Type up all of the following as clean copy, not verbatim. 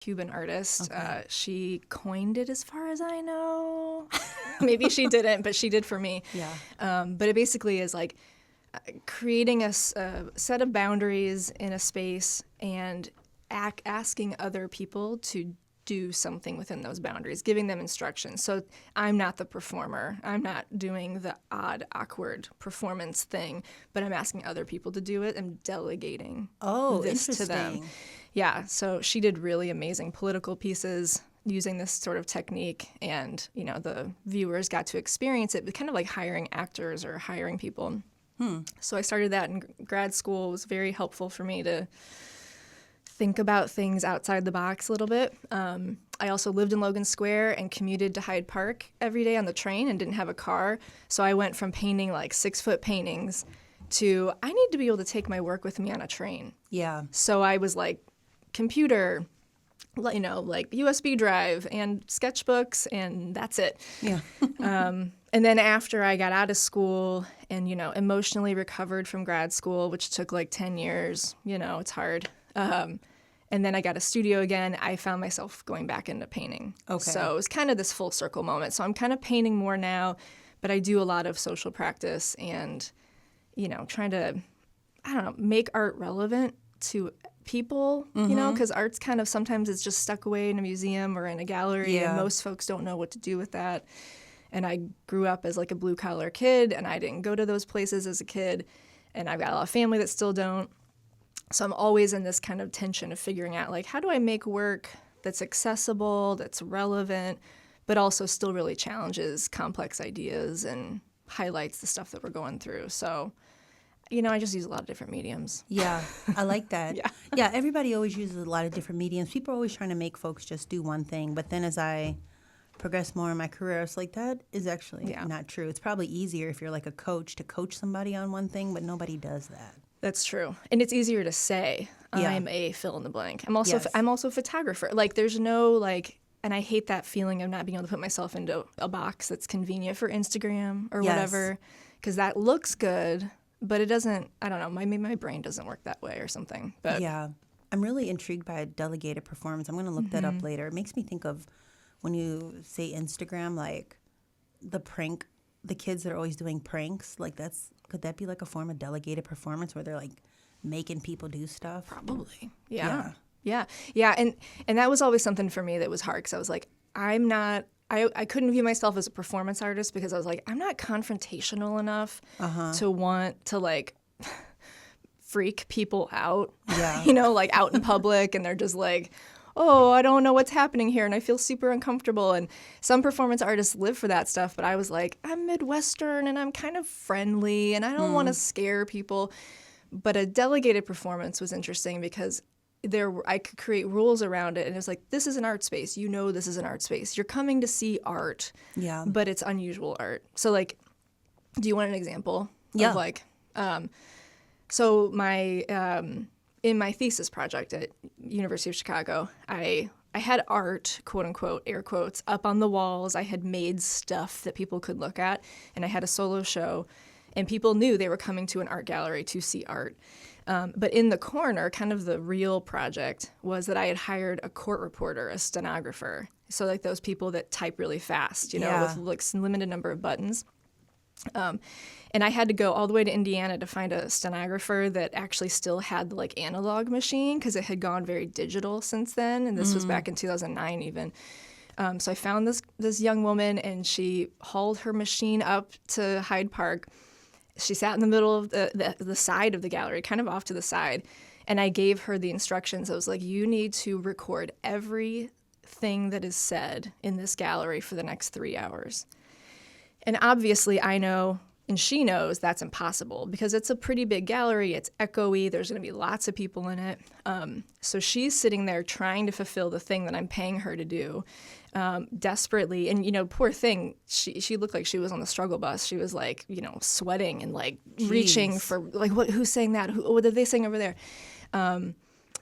Cuban artist. Okay. She coined it as far as I know. Maybe she didn't, but she did for me. Yeah. But it basically is like creating a set of boundaries in a space and asking other people to do something within those boundaries, giving them instructions. So I'm not the performer. I'm not doing the odd, awkward performance thing, but I'm asking other people to do it and delegating this to them. Interesting. Yeah, so she did really amazing political pieces using this sort of technique, and the viewers got to experience it, kind of like hiring actors or hiring people. So I started that in grad school. It was very helpful for me to think about things outside the box a little bit. I also lived in Logan Square and commuted to Hyde Park every day on the train and didn't have a car. So I went from painting like 6-foot paintings to I need to be able to take my work with me on a train. Yeah. So I was like computer, like USB drive and sketchbooks, and that's it. Yeah. And then after I got out of school and, emotionally recovered from grad school, which took like 10 years, it's hard. And then I got a studio again. I found myself going back into painting. Okay. So it was kind of this full circle moment. So I'm kind of painting more now, but I do a lot of social practice and, trying to, make art relevant to people, because art's kind of sometimes it's just stuck away in a museum or in a gallery, and most folks don't know what to do with that. And I grew up as like a blue collar kid, and I didn't go to those places as a kid, and I've got a lot of family that still don't. So I'm always in this kind of tension of figuring out like, how do I make work that's accessible, that's relevant, but also still really challenges complex ideas and highlights the stuff that we're going through. So I just use a lot of different mediums. Yeah, I like that. Yeah. Yeah, everybody always uses a lot of different mediums. People are always trying to make folks just do one thing. But then as I progress more in my career, it's like that is actually not true. It's probably easier if you're like a coach to coach somebody on one thing, but nobody does that. That's true. And it's easier to say, I'm a fill in the blank. I'm also a photographer. Like there's no like, and I hate that feeling of not being able to put myself into a box that's convenient for Instagram or whatever, because that looks good. But it doesn't, I don't know, maybe my brain doesn't work that way or something. But yeah. I'm really intrigued by delegated performance. I'm going to look that up later. It makes me think of when you say Instagram, like the kids that are always doing pranks, like could that be like a form of delegated performance where they're like making people do stuff? Probably. Yeah. And that was always something for me that was hard because I was like, I couldn't view myself as a performance artist because I was like, I'm not confrontational enough to want to like freak people out, like out in public, and they're just like, oh, I don't know what's happening here, and I feel super uncomfortable. And some performance artists live for that stuff, but I was like, I'm Midwestern and I'm kind of friendly and I don't want to scare people. But a delegated performance was interesting because I could create rules around it, and it was like, this is an art space. This is an art space. You're coming to see art, but it's unusual art. So, like, do you want an example? Yeah. Of like, so my in my thesis project at University of Chicago, I had art, quote unquote, air quotes, up on the walls. I had made stuff that people could look at, and I had a solo show, and people knew they were coming to an art gallery to see art. But in the corner, kind of the real project was that I had hired a court reporter, a stenographer. So like those people that type really fast, with like some limited number of buttons. And I had to go all the way to Indiana to find a stenographer that actually still had the like analog machine because it had gone very digital since then. And this was back in 2009 even. So I found this young woman, and she hauled her machine up to Hyde Park. She sat in the middle of the side of the gallery, kind of off to the side, and I gave her the instructions. I was like, you need to record everything that is said in this gallery for the next 3 hours. And obviously I know, and she knows, that's impossible because it's a pretty big gallery. It's echoey. There's going to be lots of people in it. So she's sitting there trying to fulfill the thing that I'm paying her to do desperately. And, poor thing, she looked like she was on the struggle bus. She was like, sweating and like reaching for like, who's saying that? What did they sing over there? And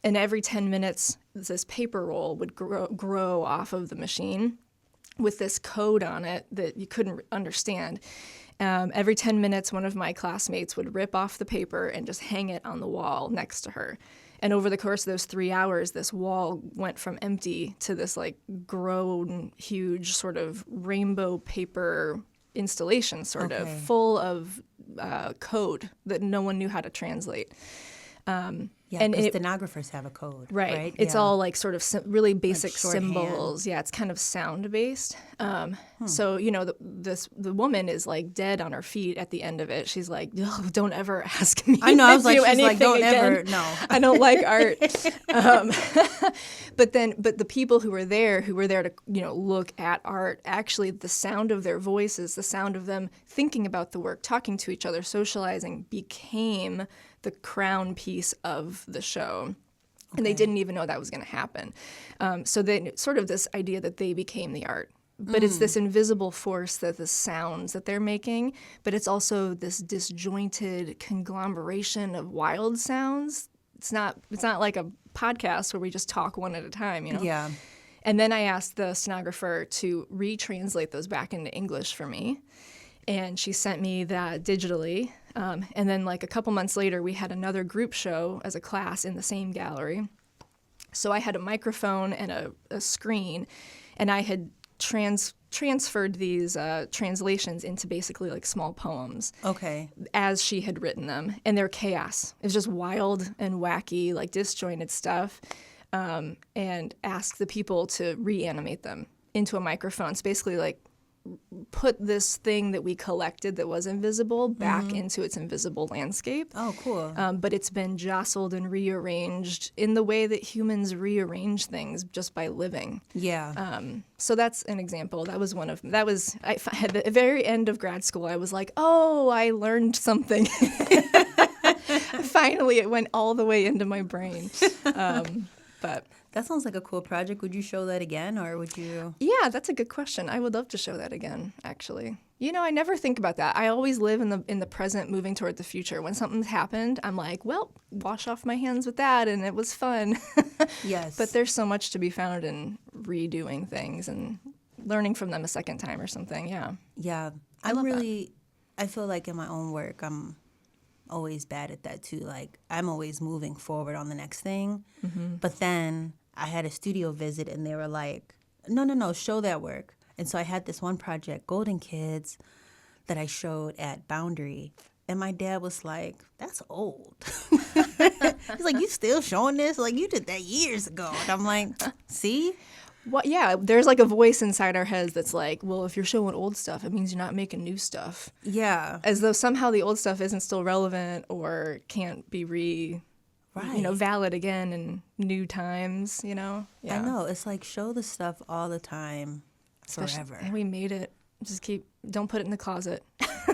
every 10 minutes, this paper roll would grow off of the machine with this code on it that you couldn't understand. Every 10 minutes, one of my classmates would rip off the paper and just hang it on the wall next to her. And over the course of those 3 hours, this wall went from empty to this like grown, huge sort of rainbow paper installation, sort of full of code that no one knew how to translate. Yeah, because stenographers have a code, right? It's all like sort of really basic like shorthand. Symbols. Yeah, it's kind of sound based. So the woman is like dead on her feet at the end of it. She's like, oh, "Don't ever ask me." I know. I was to like, do she's like, "Don't again. ever." No, I don't like art. But the people who were there to look at art, actually, the sound of their voices, the sound of them thinking about the work, talking to each other, socializing, became the crown piece of the show. And they didn't even know that was going to happen. So then sort of this idea that they became the art. But it's this invisible force that the sounds that they're making, but it's also this disjointed conglomeration of wild sounds. It's not like a podcast where we just talk one at a time, Yeah. And then I asked the stenographer to retranslate those back into English for me. And she sent me that digitally. And then like a couple months later, we had another group show as a class in the same gallery. So I had a microphone and a screen, and I had transferred these translations into basically like small poems. Okay. As she had written them. And they're chaos. It was just wild and wacky, like disjointed stuff. And asked the people to reanimate them into a microphone. It's basically like put this thing that we collected that was invisible back into its invisible landscape. Oh, cool. But it's been jostled and rearranged in the way that humans rearrange things just by living. Yeah. So that's an example. At the very end of grad school, I was like, oh, I learned something. Finally, it went all the way into my brain. But that sounds like a cool project. Would you show that again, or would you? Yeah, that's a good question. I would love to show that again, actually. I never think about that. I always live in the present, moving toward the future. When something's happened, I'm like, well, wash off my hands with that, and it was fun. Yes. But there's so much to be found in redoing things and learning from them a second time or something. Yeah. Yeah. I feel like in my own work, I'm always bad at that too. Like, I'm always moving forward on the next thing. Mm-hmm. But then I had a studio visit and they were like, no, show that work. And so I had this one project, Golden Kids, that I showed at Boundary. And my dad was like, that's old. He's like, you still showing this? Like, you did that years ago. And I'm like, see? Well, yeah, there's like a voice inside our heads that's like, well, if you're showing old stuff, it means you're not making new stuff. Yeah. As though somehow the old stuff isn't still relevant or can't be valid again in new times, Yeah. I know. It's like, show the stuff all the time, forever. And we made it. Don't put it in the closet.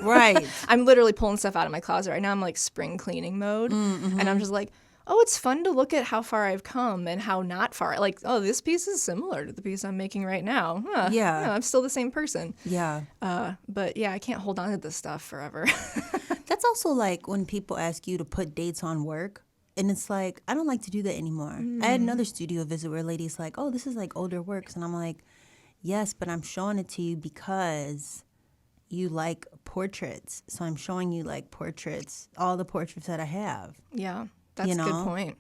Right. I'm literally pulling stuff out of my closet right now. I'm like spring cleaning mode. Mm-hmm. And I'm just like, oh, it's fun to look at how far I've come and how not far. Like, oh, this piece is similar to the piece I'm making right now. Yeah, I'm still the same person. Yeah. But yeah, I can't hold on to this stuff forever. That's also like when people ask you to put dates on work. And it's like, I don't like to do that anymore. I had another studio visit where a lady's like, oh, this is like older works. And I'm like, yes, but I'm showing it to you because you like portraits. So I'm showing you like portraits, all the portraits that I have. Yeah. That's a good point.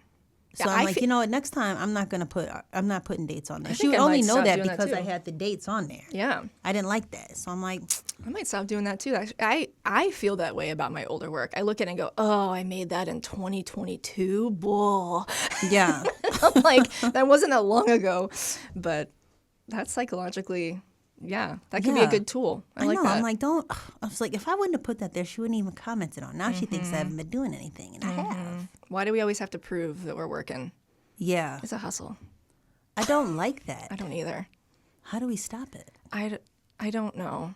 So I'm like, you know what? Next time, I'm not putting dates on there. She would I only might know stop that doing because that I too. had the dates on there. Yeah. I didn't like that. So I'm like, I might stop doing that too. I feel that way about my older work. I look at it and go, oh, I made that in 2022. Bull. yeah. I'm like, that wasn't that long ago. But that's psychologically, yeah, that could be a good tool. I like know. that. I'm like, I was like, if I wouldn't have put that there, she wouldn't even comment it on. Now she thinks I haven't been doing anything, and I have. Why do we always have to prove that we're working? Yeah. It's a hustle. I don't like that. I don't either. How do we stop it? I don't know.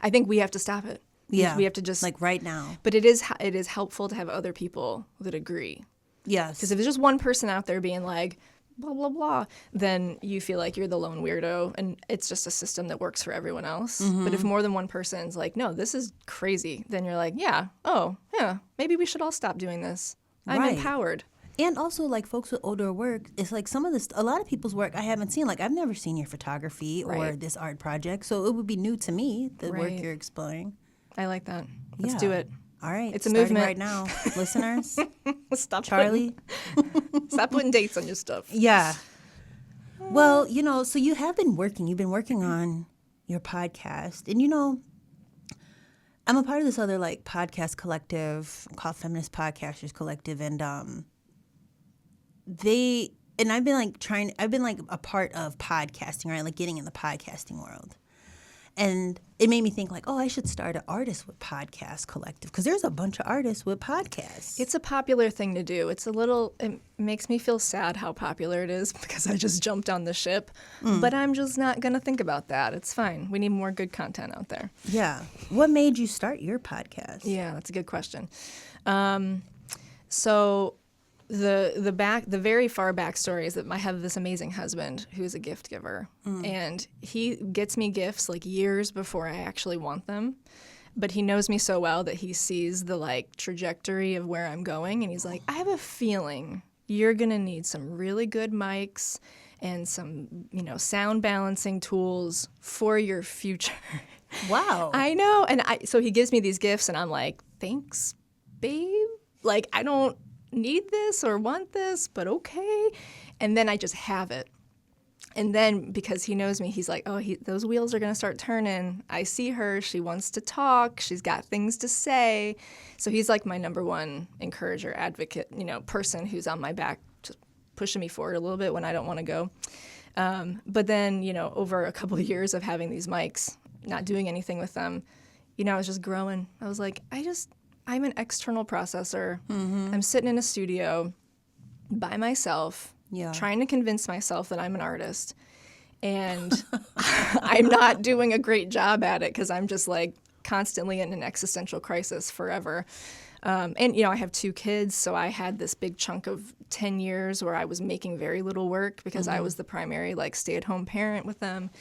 I think we have to stop it. Yeah. We have to just... Like right now. But it is helpful to have other people that agree. Yes. Because if there's just one person out there being like, blah, blah, blah, then you feel like you're the lone weirdo, and it's just a system that works for everyone else. Mm-hmm. But if more than one person's like, no, this is crazy, then you're like, yeah, maybe we should all stop doing this. I'm empowered. And also, like, folks with older work, it's like a lot of people's work I haven't seen. Like, I've never seen your photography or this art project, so it would be new to me, the work you're exploring. I like that. Let's do it. All right. It's a starting movement right now. Listeners, Stop Charlie. Stop putting dates on your stuff. Yeah. Well, so you've been working on your podcast. And, I'm a part of this other, podcast collective called Feminist Podcasters Collective. And I've been, I've been, a part of podcasting, right? Like, getting in the podcasting world. And it made me think I should start an artist with podcast collective because there's a bunch of artists with podcasts. It's a popular thing to do. It makes me feel sad how popular it is because I just jumped on the ship. But I'm just not going to think about that. It's fine. We need more good content out there. Yeah. What made you start your podcast? Yeah, that's a good question. So the very far backstory is that I have this amazing husband who is a gift giver, and he gets me gifts years before I actually want them. But he knows me so well that he sees the trajectory of where I'm going, and he's like, I have a feeling you're gonna need some really good mics and some sound balancing tools for your future. Wow. I know. And so he gives me these gifts, and I'm like, thanks, babe. I don't need this or want this, but okay. And then I just have it. And then because he knows me, he's like, oh, those wheels are going to start turning. I see her. She wants to talk. She's got things to say. So he's my number one encourager, advocate, person who's on my back, just pushing me forward a little bit when I don't want to go. But then, over a couple of years of having these mics, not doing anything with them, I was just growing. I was like, I'm an external processor. I'm sitting in a studio by myself, trying to convince myself that I'm an artist. And I'm not doing a great job at it because I'm just constantly in an existential crisis forever. And, I have 2 kids, so I had this big chunk of 10 years where I was making very little work because I was the primary stay-at-home parent with them.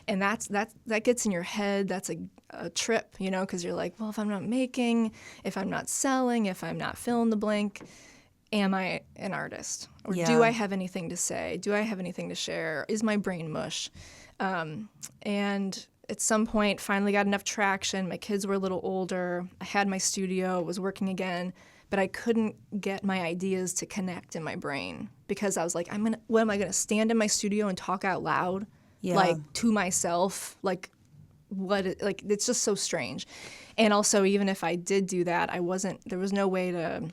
And that gets in your head. That's a trip, because you're like, well, if I'm not making, if I'm not selling, if I'm not fill in the blank, am I an artist? Or do I have anything to say? Do I have anything to share? Is my brain mush? And at some point, finally got enough traction. My kids were a little older. I had my studio, was working again, but I couldn't get my ideas to connect in my brain because I was like, what am I going to stand in my studio and talk out loud? To myself, it's just so strange. And also, even if I did do that, there was no way to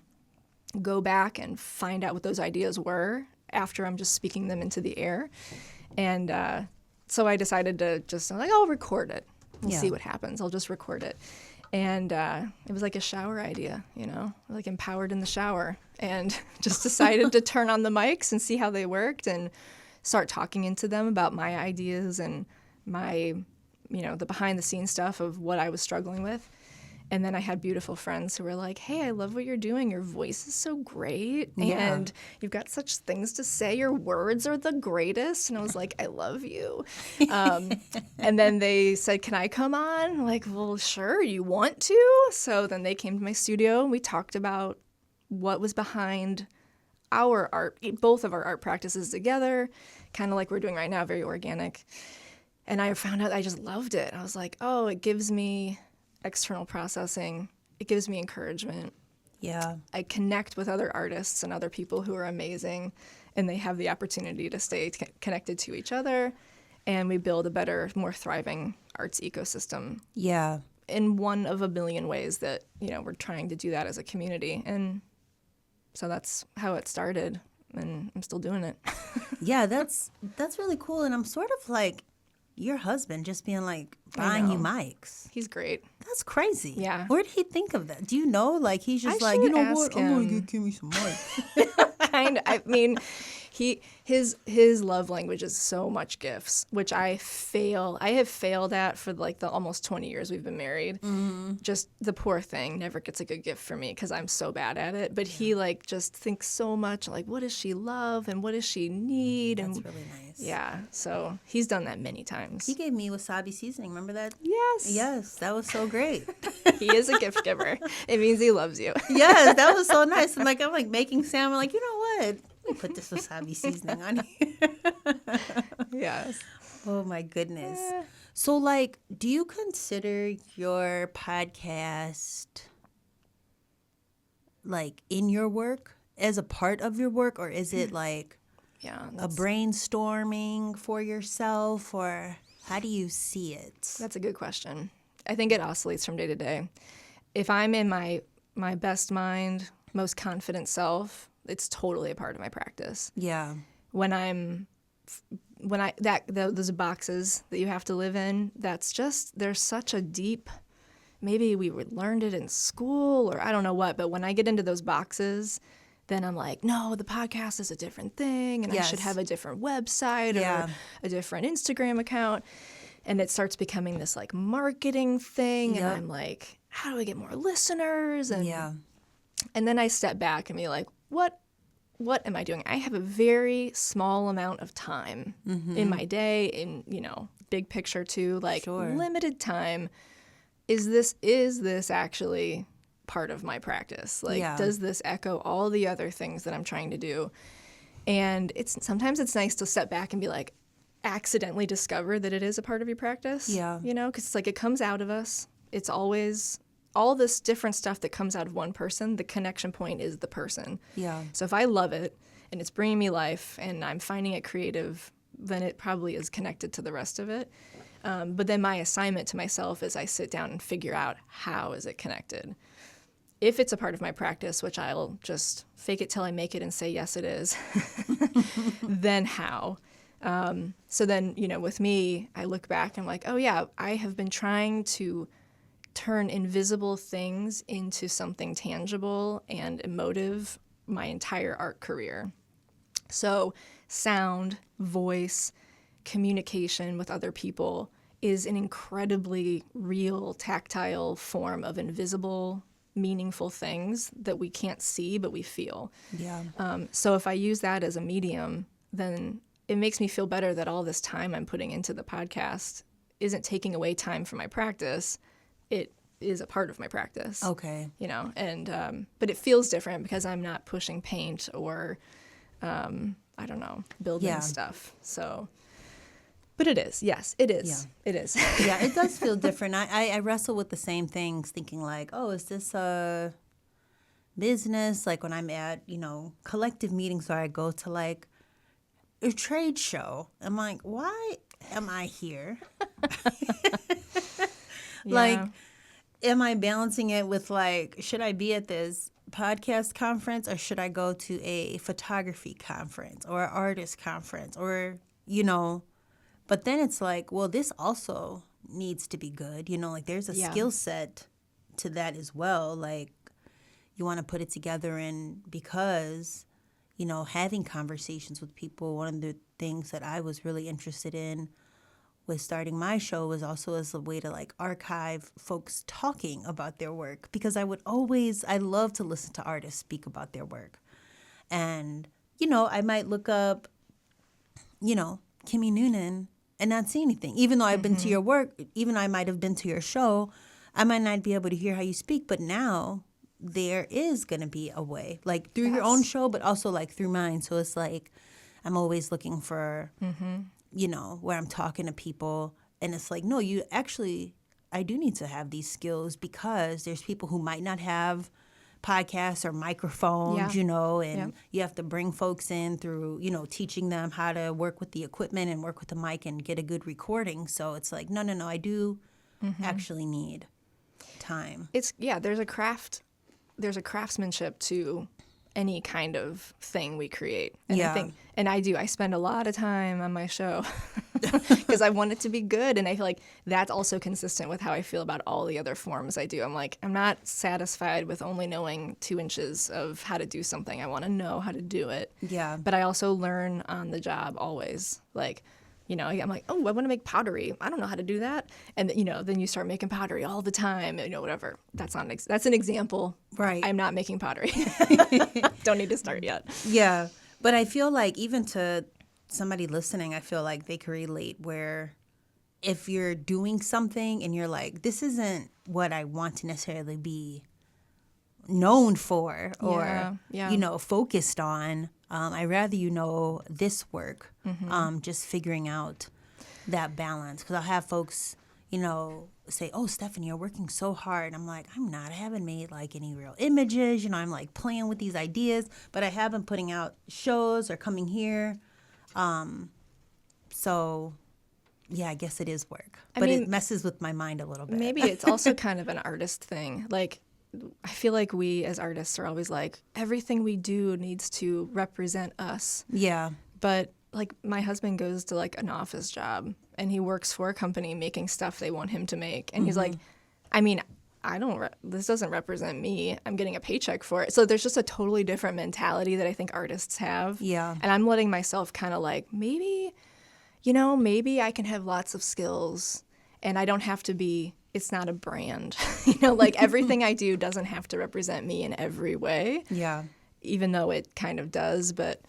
go back and find out what those ideas were after I'm just speaking them into the air. And so I decided to I'll record it. We'll see what happens. I'll just record it. And it was like a shower idea, empowered in the shower, and just decided to turn on the mics and see how they worked and start talking into them about my ideas and my, the behind the scenes stuff of what I was struggling with. And then I had beautiful friends who were like, hey, I love what you're doing. Your voice is so great. Yeah. And you've got such things to say. Your words are the greatest. And I was like, I love you. And then they said, can I come on? I'm like, well, sure, you want to? So then they came to my studio and we talked about what was behind our art, both of our art practices together, kind of like we're doing right now, very organic. And I found out I just loved it. I was like, oh, it gives me external processing. It gives me encouragement. Yeah. I connect with other artists and other people who are amazing, and they have the opportunity to stay connected to each other, and we build a better, more thriving arts ecosystem. Yeah. In one of a billion ways that, we're trying to do that as a community. And so that's how it started, and I'm still doing it. Yeah, that's really cool. And I'm sort of like your husband just being buying you mics. He's great. That's crazy. Yeah. Where did he think of that? Do you know? He's just I you know ask what? I'm going to him. get Kimmy some mics. Kind of. I mean, his love language is so much gifts, which I have failed at for the almost 20 years we've been married. Mm-hmm. Just the poor thing never gets a good gift for me because I'm so bad at it. But he just thinks so much what does she love and what does she need? That's and really nice. Yeah. So he's done that many times. He gave me wasabi seasoning. Remember that? Yes. Yes, that was so great. He is a gift giver. It means he loves you. Yes, that was so nice. I'm making salmon. You know what? Let me put this wasabi seasoning on here. Yes. Oh my goodness. So like, do you consider your podcast like in your work, as a part of your work, or is it like a brainstorming for yourself, or how do you see it? That's a good question. I think it oscillates from day to day. If I'm in my best mind, most confident self, it's totally a part of my practice. Yeah. Those boxes that you have to live in, that's just, there's such a deep, maybe we learned it in school or I don't know what, but when I get into those boxes, then I'm like, no, the podcast is a different thing, and I should have a different website or a different Instagram account. And it starts becoming this like marketing thing, and I'm like, how do I get more listeners? And then I step back and be like, what am I doing? I have a very small amount of time in my day, in, big picture too, like limited time. Is this actually part of my practice? Like, does this echo all the other things that I'm trying to do? And sometimes it's nice to step back and be like, accidentally discover that it is a part of your practice. Yeah. Because it's like it comes out of us. It's always all this different stuff that comes out of one person. The connection point is the person. Yeah. So if I love it and it's bringing me life and I'm finding it creative, then it probably is connected to the rest of it. But then my assignment to myself is I sit down and figure out, how is it connected? If it's a part of my practice, which I'll just fake it till I make it and say, yes, it is, then how? So then, with me, I look back and I'm like, oh yeah, I have been trying to turn invisible things into something tangible and emotive my entire art career. So sound, voice, communication with other people is an incredibly real, tactile form of invisible, meaningful things that we can't see, but we feel. Yeah. So if I use that as a medium, then it makes me feel better that all this time I'm putting into the podcast isn't taking away time from my practice. It is a part of my practice. Okay. And but it feels different because I'm not pushing paint or, I don't know, building stuff. So, but it is. Yes, it is. Yeah. It is. Yeah, it does feel different. I wrestle with the same things, thinking like, oh, is this a business? Like when I'm at, collective meetings, or I go to like a trade show, I'm like, why am I here? Like, am I balancing it with like, should I be at this podcast conference, or should I go to a photography conference or an artist conference, or, but then it's like, well, this also needs to be good. Like there's a skill set to that as well. Like you want to put it together, and because, having conversations with people, one of the things that I was really interested in with starting my show was also as a way to like archive folks talking about their work, because I love to listen to artists speak about their work. And, I might look up, Kimmy Noonen and not see anything. Even though I've been to your work, even I might have been to your show, I might not be able to hear how you speak. But now there is going to be a way, like through your own show, but also like through mine. So it's like I'm always looking for, where I'm talking to people. And it's like, no, I do need to have these skills, because there's people who might not have podcasts or microphones, and you have to bring folks in through, teaching them how to work with the equipment and work with the mic and get a good recording. So it's like, no, I do actually need time. There's a craftsmanship to any kind of thing we create. And I spend a lot of time on my show because I want it to be good. And I feel like that's also consistent with how I feel about all the other forms I do. I'm like, I'm not satisfied with only knowing 2 inches of how to do something. I want to know how to do it. Yeah. But I also learn on the job always. Like, I'm like, oh, I want to make pottery. I don't know how to do that. And, then you start making pottery all the time, whatever. That's an example. Right. I'm not making pottery. Don't need to start yet. Yeah. But I feel like even to somebody listening, I feel like they can relate, where if you're doing something and you're like, this isn't what I want to necessarily be known for or, focused on, I'd rather this work, just figuring out that balance. Because I'll have folks, you know, say, oh, Stephanie, you're working so hard. I'm like, I'm not. I haven't made like any real images. You know, I'm like playing with these ideas, but I have been putting out shows or coming here. So, yeah, I guess it is work. But it messes with my mind a little bit. Maybe it's also kind of an artist thing. Like, I feel like we as artists are always like, everything we do needs to represent us. Yeah. But like my husband goes to like an office job and he works for a company making stuff they want him to make. And he's like, I mean, this doesn't represent me. I'm getting a paycheck for it. So there's just a totally different mentality that I think artists have. Yeah. And I'm letting myself kind of like, maybe I can have lots of skills and I don't have to be, it's not a brand. Like everything I do doesn't have to represent me in every way. Yeah. Even though it kind of does. But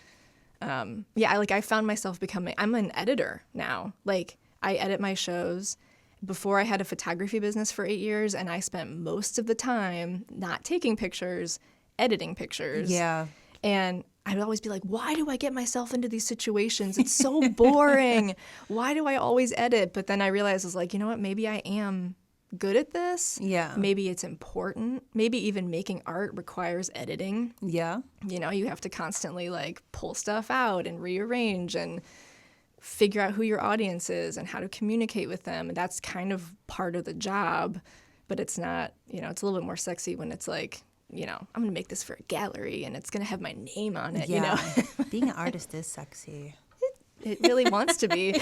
I found myself I'm an editor now. Like I edit my shows. Before I had a photography business for 8 years and I spent most of the time not taking pictures, editing pictures. Yeah. And I'd always be like, why do I get myself into these situations? It's so boring. Why do I always edit? But then I realized I was like, you know what? Maybe I am good at this. Yeah. Maybe it's important. Maybe even making art requires editing. Yeah. You have to constantly like pull stuff out and rearrange and figure out who your audience is and how to communicate with them. And that's kind of part of the job, but it's not, it's a little bit more sexy when it's like, I'm going to make this for a gallery and it's going to have my name on it, Being an artist is sexy. It really wants to be.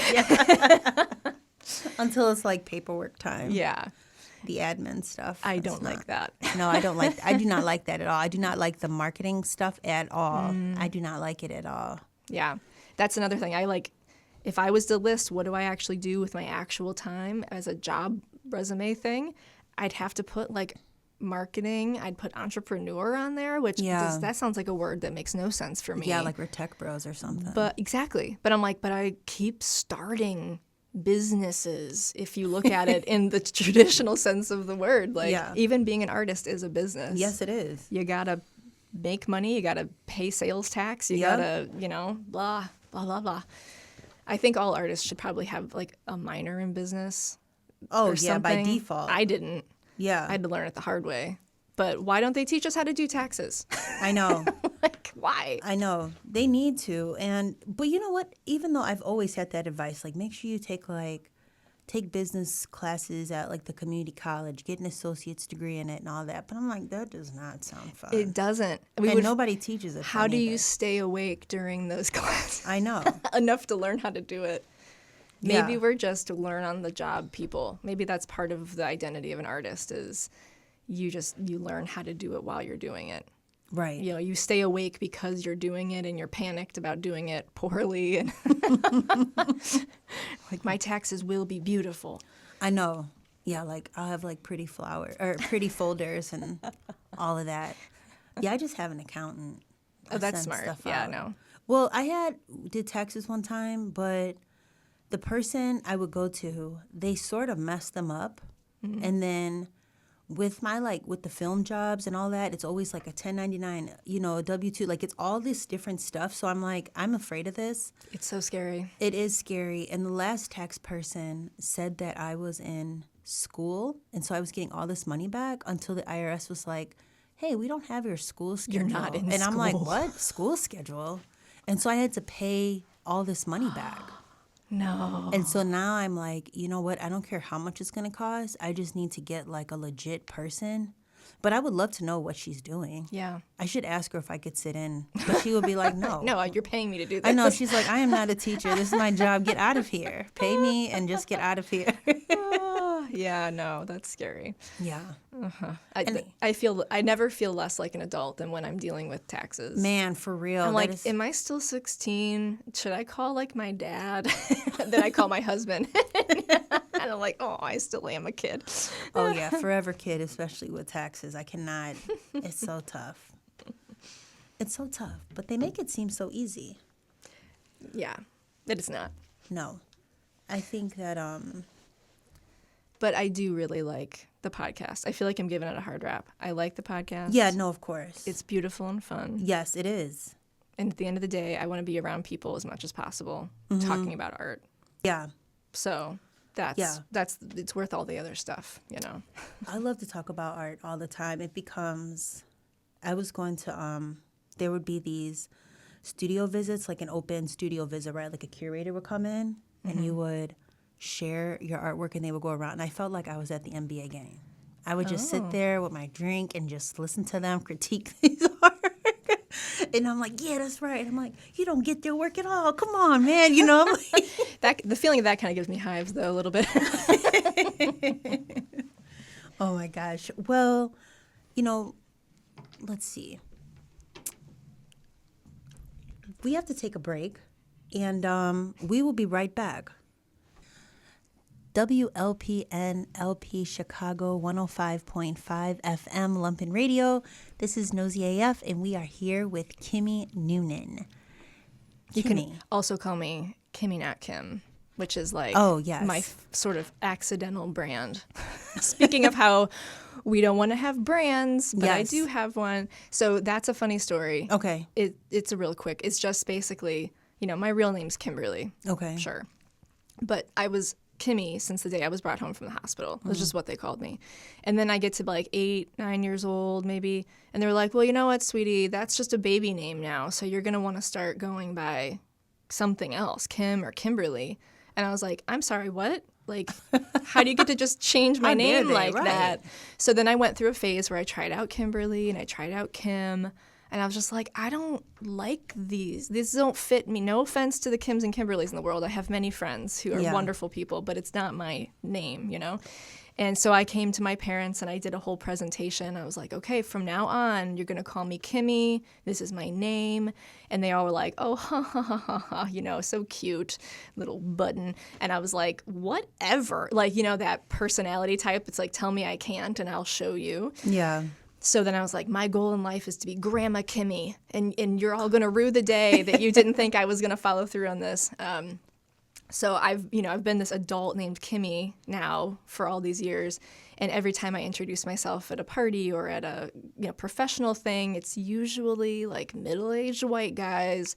Until it's like paperwork time. Yeah. The admin stuff. I don't like that. No, I do not like that at all. I do not like the marketing stuff at all. I do not like it at all. Yeah. That's another thing. If I was to list what do I actually do with my actual time as a job resume thing, I'd have to put like marketing. I'd put entrepreneur on there, which that sounds like a word that makes no sense for me. Yeah, like we're tech bros or something. But exactly. But I'm like, but I keep starting businesses if you look at it in the traditional sense of the word. Like even being an artist is a business. Yes, it is. You gotta make money. You gotta pay sales tax. You gotta, blah, blah, blah, blah. I think all artists should probably have like a minor in business. Oh, or yeah, by something. default. I didn't. Yeah. I had to learn it the hard way. But why don't they teach us how to do taxes? I know. Like, why? I know. They need to. But you know what? Even though I've always had that advice, like make sure you take business classes at like the community college, get an associate's degree in it and all that. But I'm like, that does not sound fun. It doesn't. Nobody teaches it. How do you stay awake during those classes? I know. Enough to learn how to do it. Maybe we're just learn on the job people. Maybe that's part of the identity of an artist is you learn how to do it while you're doing it. Right. You stay awake because you're doing it and you're panicked about doing it poorly and like my taxes will be beautiful. I know. Yeah, like I'll have like pretty folders and all of that. Yeah, I just have an accountant. Oh, that's smart. Yeah, no. Well, I did taxes one time, but the person I would go to, they sort of messed them up. Mm-hmm. And then with with the film jobs and all that, it's always like a 1099, a W-2. Like it's all this different stuff. So I'm like, I'm afraid of this. It's so scary. It is scary. And the last tax person said that I was in school. And so I was getting all this money back until the IRS was like, hey, we don't have your school schedule. You're not in school. And I'm like, what? School schedule? And so I had to pay all this money back. No. And so now I'm like, you know what? I don't care how much it's going to cost. I just need to get like a legit person. But I would love to know what she's doing. Yeah. I should ask her if I could sit in. But she would be like, no. No, you're paying me to do this. I know. She's like, I am not a teacher. This is my job. Get out of here. Pay me and just get out of here. Yeah, no, that's scary. Yeah. Uh-huh. I never feel less like an adult than when I'm dealing with taxes. Man, for real. I'm like, am I still 16? Should I call like my dad? Then I call my husband. And I'm like, oh, I still am a kid. Oh, yeah, forever kid, especially with taxes. I cannot. It's so tough. It's so tough. But they make it seem so easy. Yeah, it is not. No. I think that... But I do really like the podcast. I feel like I'm giving it a hard rap. I like the podcast. Yeah, no, of course. It's beautiful and fun. Yes, it is. And at the end of the day, I want to be around people as much as possible talking about art. Yeah. So it's worth all the other stuff, you know. I love to talk about art all the time. It becomes, I was going to, there would be these studio visits, like an open studio visit, right? Like a curator would come in and you would share your artwork and they would go around. And I felt like I was at the NBA game. I would just sit there with my drink and just listen to them critique these art. And I'm like, yeah, that's right. I'm like, you don't get their work at all. Come on, man. You know, The feeling of that kind of gives me hives, though, a little bit. Oh, my gosh. Well, you know, let's see. We have to take a break, and we will be right back. WLPN LP Chicago 105.5 FM Lumpen Radio. This is noseyAF, and we are here with Kimmy Noonen. You can also call me Kimmy Not Kim, which is like my sort of accidental brand. Speaking of how we don't want to have brands, but I do have one. So that's a funny story. Okay. It's a real quick. It's just basically, you know, my real name's Kimberly. Okay. Sure. But I was Kimmy since the day I was brought home from the hospital. That's just what they called me. And then I get to like 8, 9 years old maybe, and they're like, well, you know what, sweetie, that's just a baby name now, so you're going to want to start going by something else, Kim or Kimberly. And I was like, I'm sorry, what? Like, how do you get to just change my name like that? So then I went through a phase where I tried out Kimberly and I tried out Kim. And I was just like, I don't like these. These don't fit me. No offense to the Kims and Kimberlys in the world. I have many friends who are wonderful people, but it's not my name, you know? And so I came to my parents and I did a whole presentation. I was like, okay, from now on, you're going to call me Kimmy. This is my name. And they all were like, oh, ha, ha, ha, ha, ha, you know, so cute, little button. And I was like, whatever. Like, you know, that personality type. It's like, tell me I can't and I'll show you. Yeah. So then I was like, my goal in life is to be Grandma Kimmy, and you're all going to rue the day that you didn't think I was going to follow through on this. So I've been this adult named Kimmy now for all these years, and every time I introduce myself at a party or at a professional thing, it's usually like middle-aged white guys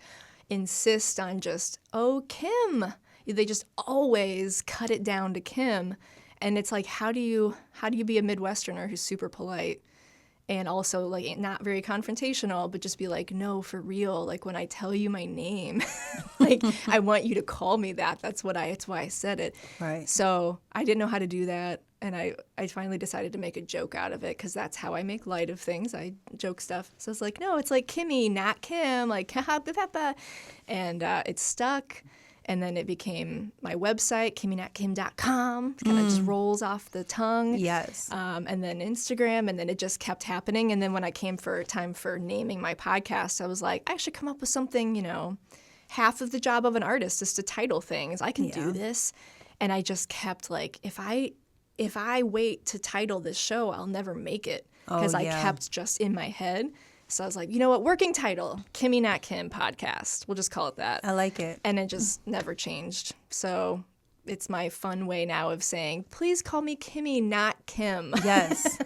insist on just, oh, Kim. They just always cut it down to Kim, and it's like, how do you be a Midwesterner who's super polite? And also, like, not very confrontational, but just be like, no, for real. Like, when I tell you my name, like, I want you to call me that. It's why I said it. Right. So I didn't know how to do that. And I finally decided to make a joke out of it because that's how I make light of things. I joke stuff. So it's like, no, it's like Kimmy, not Kim. Like, and it stuck. And then it became my website, kimmynotkim.com. It kind of just rolls off the tongue. Yes. And then Instagram, and then it just kept happening. And then when I came for time for naming my podcast, I was like, I should come up with something, you know, half of the job of an artist is to title things. I can do this. And I just kept like, if I wait to title this show, I'll never make it. Because I kept just in my head. So I was like, you know what, working title, Kimmy Not Kim podcast. We'll just call it that. I like it. And it just never changed. So it's my fun way now of saying, please call me Kimmy, not Kim. Yes.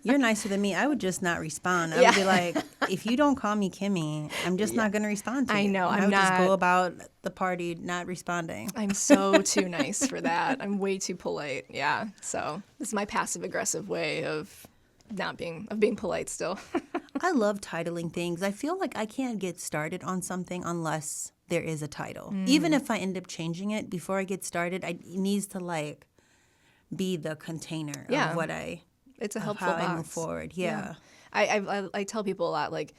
You're nicer than me. I would just not respond. I would be like, if you don't call me Kimmy, I'm just not going to respond to you. I know. I would just go about the party not responding. I'm so too nice for that. I'm way too polite. Yeah. So this is my passive-aggressive way of being polite still. I love titling things. I feel like I can't get started on something unless there is a title. Even if I end up changing it before I get started, it needs to like be the container of what it's a helpful how box. I move forward. Yeah. I tell people a lot like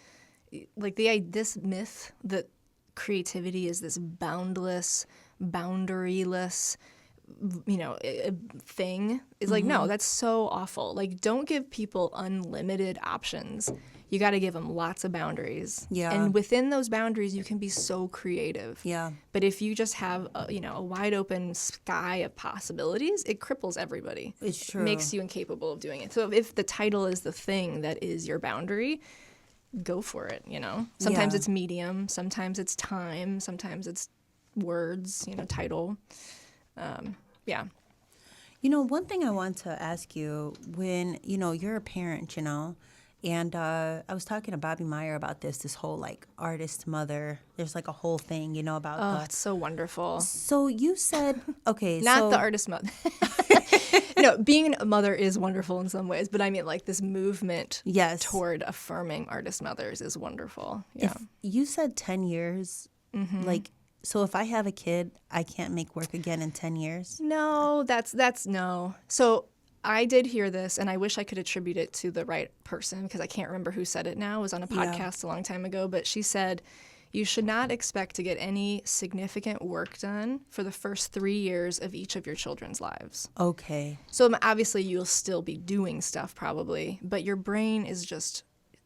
this myth that creativity is this boundless, boundaryless, you know, thing is like, no, that's so awful. Like, don't give people unlimited options. You got to give them lots of boundaries. Yeah. And within those boundaries, you can be so creative. Yeah. But if you just have, a wide open sky of possibilities, it cripples everybody. It's true. It makes you incapable of doing it. So if the title is the thing that is your boundary, go for it, you know? Sometimes it's medium. Sometimes it's time. Sometimes it's words, title. Yeah. You know, one thing I want to ask you when, you're a parent, And I was talking to Bobby Meyer about this whole like artist mother. There's like a whole thing, you know, about Oh, it's so wonderful. So you said, okay, Not the artist mother. No, being a mother is wonderful in some ways, but I mean like this movement toward affirming artist mothers is wonderful. Yeah. If you said 10 years, like, so if I have a kid, I can't make work again in 10 years? No, that's no. So I did hear this, and I wish I could attribute it to the right person because I can't remember who said it now. It was on a podcast a long time ago, but she said, you should not expect to get any significant work done for the first 3 years of each of your children's lives. Okay. So obviously you'll still be doing stuff probably, but your brain is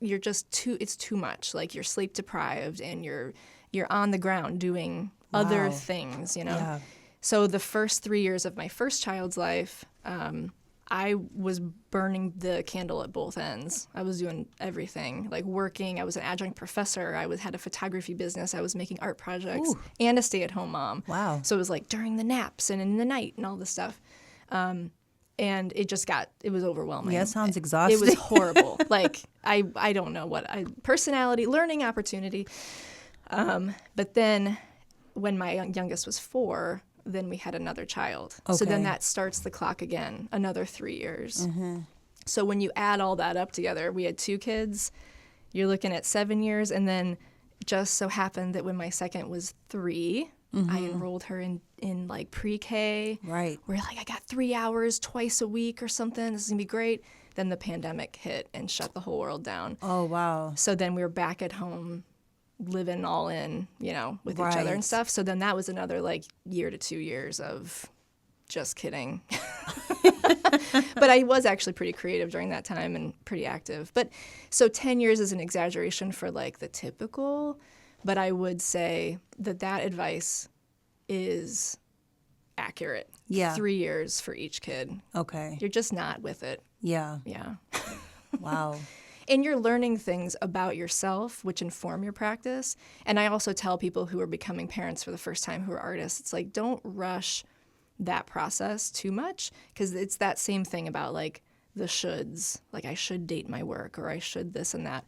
it's too much. Like you're sleep deprived and you're on the ground doing other things, you know? Yeah. So the first 3 years of my first child's life, I was burning the candle at both ends. I was doing everything, like working. I was an adjunct professor. I had a photography business. I was making art projects and a stay-at-home mom. Wow. So it was like during the naps and in the night and all this stuff. And it was overwhelming. Yeah, it sounds exhausting. It was horrible. Like, I don't know personality, learning opportunity. But then when my youngest was 4, then we had another child. Okay. So then that starts the clock again, another 3 years. Mm-hmm. So when you add all that up together, we had 2 kids. You're looking at 7 years. And then just so happened that when my second was 3, I enrolled her in like pre-K. Right. We're like, I got 3 hours twice a week or something. This is going to be great. Then the pandemic hit and shut the whole world down. Oh, wow. So then we were back at home living all in, with each other and stuff. So then that was another like year to 2 years of just kidding. But I was actually pretty creative during that time and pretty active. But so 10 years is an exaggeration for like the typical, but I would say that advice is accurate. Yeah. 3 years for each kid. Okay. You're just not with it. Yeah. Yeah. Wow. And you're learning things about yourself, which inform your practice. And I also tell people who are becoming parents for the first time who are artists, it's like, don't rush that process too much, because it's that same thing about like the shoulds, like I should date my work or I should this and that.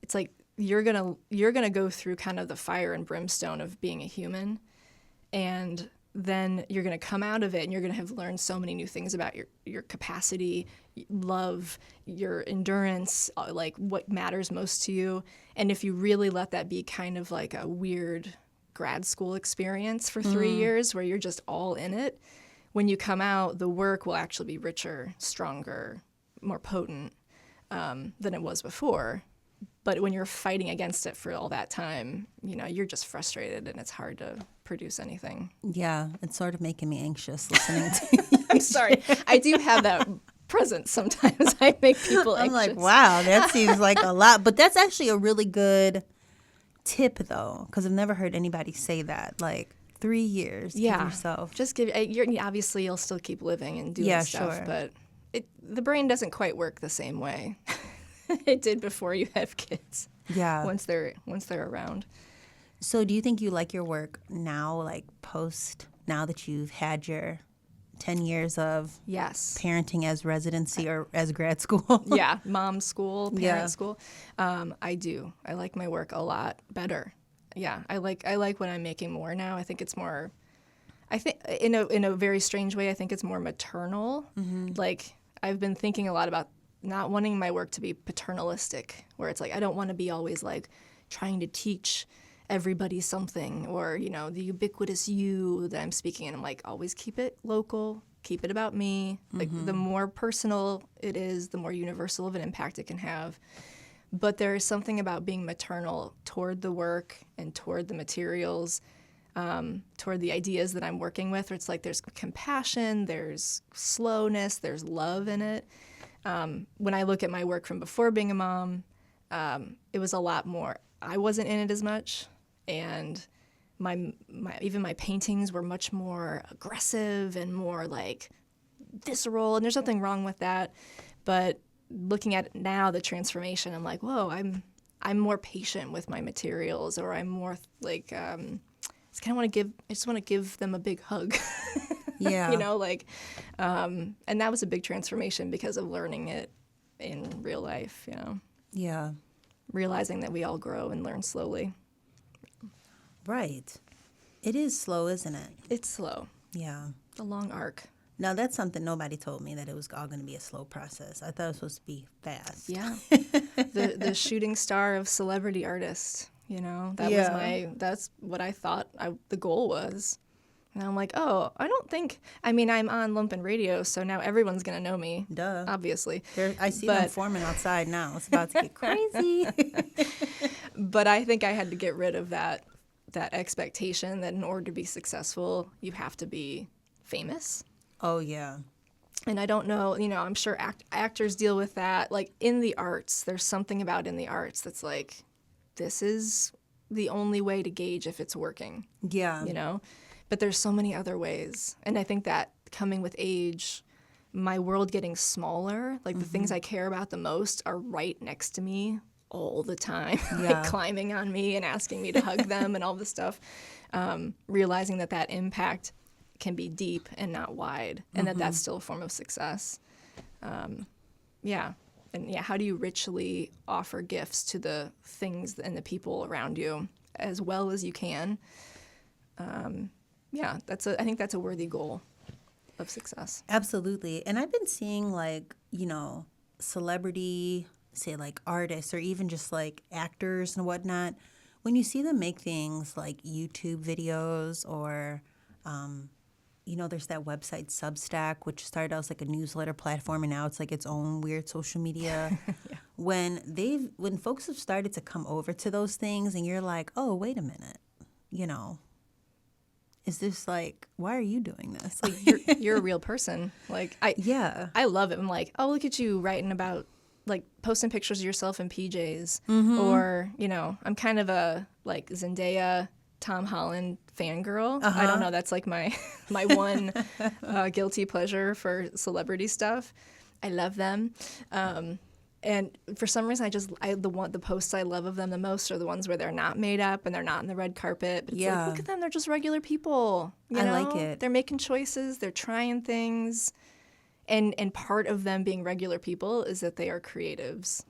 It's like you're gonna go through kind of the fire and brimstone of being a human, and then you're going to come out of it and you're going to have learned so many new things about your capacity, love, your endurance, like what matters most to you. And if you really let that be kind of like a weird grad school experience for 3 years where you're just all in it, when you come out, the work will actually be richer, stronger, more potent than it was before. But when you're fighting against it for all that time, you're just frustrated and it's hard to produce anything. Yeah, it's sort of making me anxious listening to you. I'm sorry. I do have that presence sometimes. I make people anxious. I'm like, wow, that seems like a lot. But that's actually a really good tip, though, because I've never heard anybody say that. Like, 3 years, give yourself. Just obviously, you'll still keep living and doing stuff, sure. But the brain doesn't quite work the same way it did before you have kids. Yeah. Once they're around. So do you think you like your work now, like now that you've had your 10 years of parenting as residency or as grad school? Yeah, mom school, parent school. I do. I like my work a lot better. Yeah, I like when I'm making more now. I think it's more, in a very strange way, I think it's more maternal. Mm-hmm. Like I've been thinking a lot about not wanting my work to be paternalistic, where it's like I don't want to be always like trying to teach everybody something, or the ubiquitous you that I'm speaking in. I'm like, always keep it local, keep it about me. Like the more personal it is, the more universal of an impact it can have. But there is something about being maternal toward the work and toward the materials, toward the ideas that I'm working with, where it's like there's compassion, there's slowness, there's love in it. When I look at my work from before being a mom, it was a lot more. I wasn't in it as much, and even my paintings were much more aggressive and more like visceral, and there's nothing wrong with that. But looking at it now, the transformation, I'm like, whoa, I'm more patient with my materials, or I'm more like I just want to give them a big hug. Yeah. And that was a big transformation because of learning it in real life, Yeah. Realizing that we all grow and learn slowly. Right. It is slow, isn't it? It's slow. Yeah. A long arc. Now, that's something nobody told me, that it was all going to be a slow process. I thought it was supposed to be fast. Yeah. The shooting star of celebrity artist, you know, that's what I thought the goal was. And I'm like, oh, I'm on Lumpen Radio, so now everyone's going to know me. Duh. Obviously. I see them forming outside now. It's about to get crazy. But I think I had to get rid of that expectation that in order to be successful, you have to be famous. Oh, yeah. And I don't know, I'm sure actors deal with that. Like in the arts, there's something about in the arts that's like, this is the only way to gauge if it's working. Yeah. But there's so many other ways. And I think that coming with age, my world getting smaller, like the things I care about the most are right next to me all the time, like climbing on me and asking me to hug them and all this stuff. Realizing that impact can be deep and not wide, and that's still a form of success. And how do you richly offer gifts to the things and the people around you as well as you can? I think that's a worthy goal of success. Absolutely. And I've been seeing celebrity, say like artists or even just like actors and whatnot, when you see them make things like YouTube videos or, there's that website Substack, which started out as like a newsletter platform and now it's like its own weird social media. Yeah. When folks have started to come over to those things and you're like, oh, wait a minute, is this like, why are you doing this? Like you're a real person. Like I love it. I'm like, oh, look at you writing about like posting pictures of yourself in PJs, or I'm kind of a like Zendaya, Tom Holland fangirl. I don't know. That's like my one guilty pleasure for celebrity stuff. I love them. And for some reason, the posts I love of them the most are the ones where they're not made up and they're not on the red carpet. But it's like, look at them. They're just regular people. I like it. They're making choices. They're trying things. And part of them being regular people is that they are creatives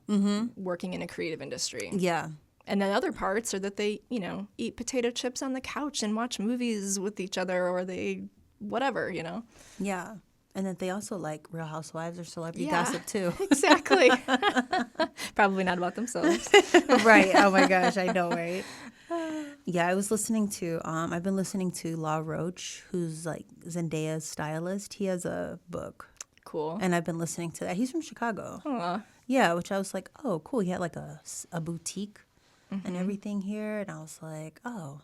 working in a creative industry. Yeah. And then other parts are that they, eat potato chips on the couch and watch movies with each other, or they whatever, Yeah. And that they also like Real Housewives or celebrity gossip too. Exactly. Probably not about themselves. Right. Oh my gosh, I know, right? Yeah, I've been listening to Law Roach, who's like Zendaya's stylist. He has a book. Cool. And I've been listening to that. He's from Chicago. Aww. Yeah, which I was like, oh, cool. He had like a boutique and everything here. And I was like, oh,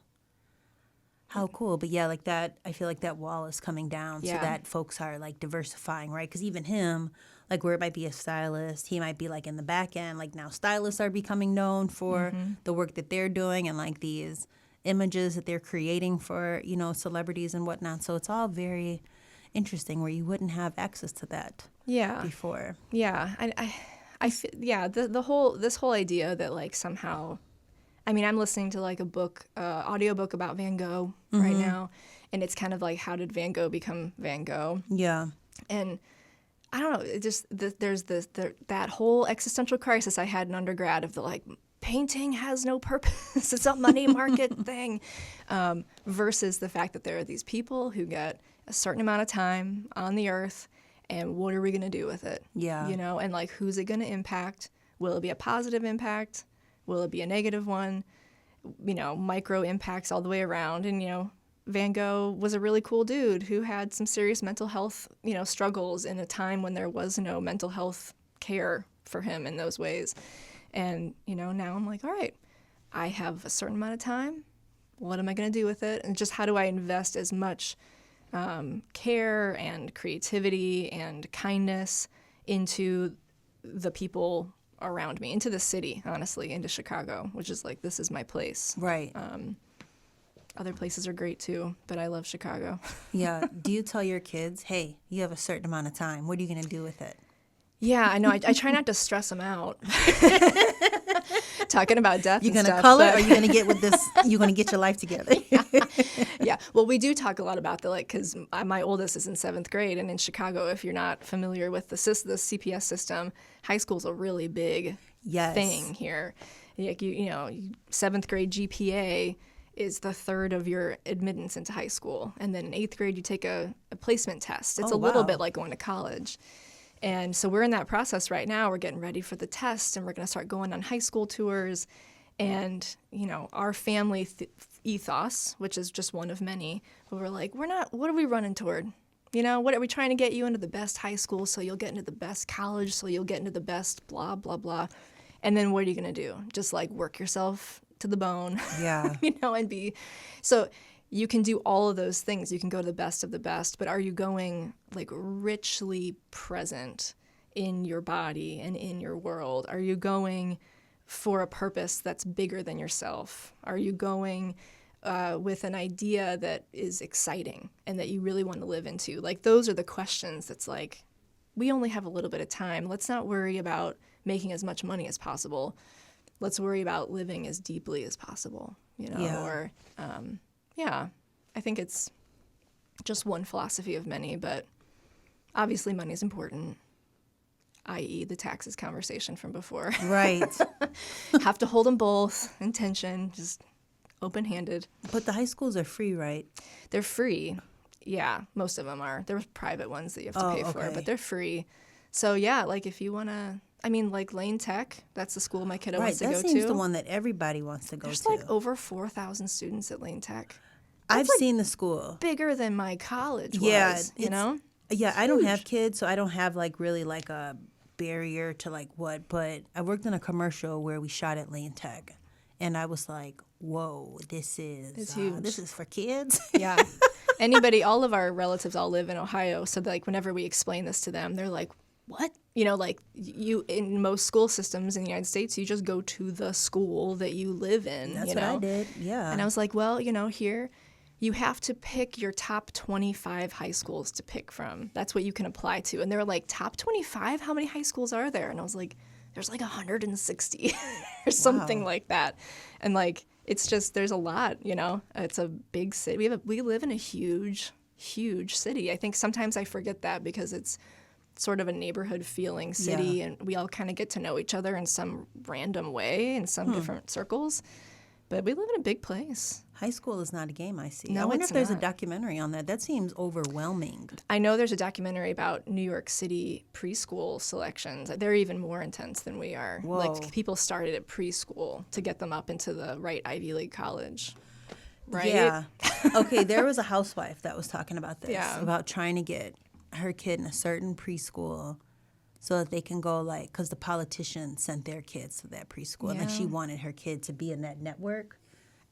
how cool. But yeah, like that, I feel like that wall is coming down so that folks are like diversifying, right? Because even him, like where it might be a stylist, he might be like in the back end. Like now stylists are becoming known for the work that they're doing and like these images that they're creating for, celebrities and whatnot. So it's all very interesting where you wouldn't have access to that before. Yeah. I this whole idea that like somehow, I'm listening to like a book, audiobook about Van Gogh right now, and it's kind of like, how did Van Gogh become Van Gogh? Yeah. And I don't know, it just, there's that whole existential crisis I had in undergrad of the like, painting has no purpose, it's a money market thing, versus the fact that there are these people who get a certain amount of time on the earth, and what are we going to do with it? Yeah. And like, who's it going to impact? Will it be a positive impact? Will it be a negative one? Micro impacts all the way around. And, Van Gogh was a really cool dude who had some serious mental health, struggles in a time when there was no mental health care for him in those ways. And, now I'm like, all right, I have a certain amount of time. What am I going to do with it? And just how do I invest as much care and creativity and kindness into the people around me, into the city, honestly, into Chicago, which is like, this is my place. Right. Other places are great too, but I love Chicago. Yeah. Do you tell your kids, hey, you have a certain amount of time. What are you going to do with it? Yeah, I know. I try not to stress them out. Talking about death. You're going to stuff, color, or you're going to get with this? You're going to get your life together. Yeah. Well, we do talk a lot about because my oldest is in 7th grade, and in Chicago, if you're not familiar with the CPS system, high school's a really big thing here. Like seventh grade GPA is the third of your admittance into high school. And then in 8th grade, you take a placement test. It's a little bit like going to college. And so we're in that process right now. We're getting ready for the test, and we're going to start going on high school tours. And, our family ethos, which is just one of many, but we're like, what are we running toward? What are we trying to get you into the best high school so you'll get into the best college, so you'll get into the best blah, blah, blah. And then what are you going to do? Just like work yourself to the bone, Yeah. and be. So you can do all of those things. You can go to the best of the best, but are you going like richly present in your body and in your world? Are you going for a purpose that's bigger than yourself? Are you going with an idea that is exciting and that you really want to live into? Like, those are the questions that's like, we only have a little bit of time. Let's not worry about making as much money as possible. Let's worry about living as deeply as possible, or, I think it's just one philosophy of many, but obviously money is important, i.e. the taxes conversation from before. Right. Have to hold them both in tension, just open-handed. But the high schools are free, right? They're free. Yeah, most of them are. There's private ones that you have to pay for, but they're free. So, yeah, like if you want to, like Lane Tech, that's the school my kiddo wants to go to. Right, that seems the one that everybody wants to go to. There's like over 4,000 students at Lane Tech. I've seen the school. Bigger than my college was, Yeah, I don't have kids, so I don't have like really like a barrier to like what, but I worked in a commercial where we shot at Lane Tech, and I was like, whoa, this is huge. This is for kids. Yeah. All of our relatives all live in Ohio, so like whenever we explain this to them, they're like, what? Like you, in most school systems in the United States, you just go to the school that you live in. That's what I did, yeah. And I was like, well, here, you have to pick your top 25 high schools to pick from. That's what you can apply to. And they were like, top 25? How many high schools are there? And I was like, there's like 160 or something like that. And like, it's just, there's a lot, It's a big city. We live in a huge, huge city. I think sometimes I forget that because it's sort of a neighborhood feeling city, and we all kind of get to know each other in some random way in some different circles. But we live in a big place. High school is not a game, I see. No, I wonder it's if there's not. a documentary on that. That seems overwhelming. I know there's a documentary about New York City preschool selections. They're even more intense than we are. Whoa. Like, people started at preschool to get them up into the right Ivy League college. Right? Yeah. Okay, there was a housewife that was talking about this, Yeah. about trying to get her kid in a certain preschool so that they can go, like, because the politicians sent their kids to that preschool, and then she wanted her kid to be in that network.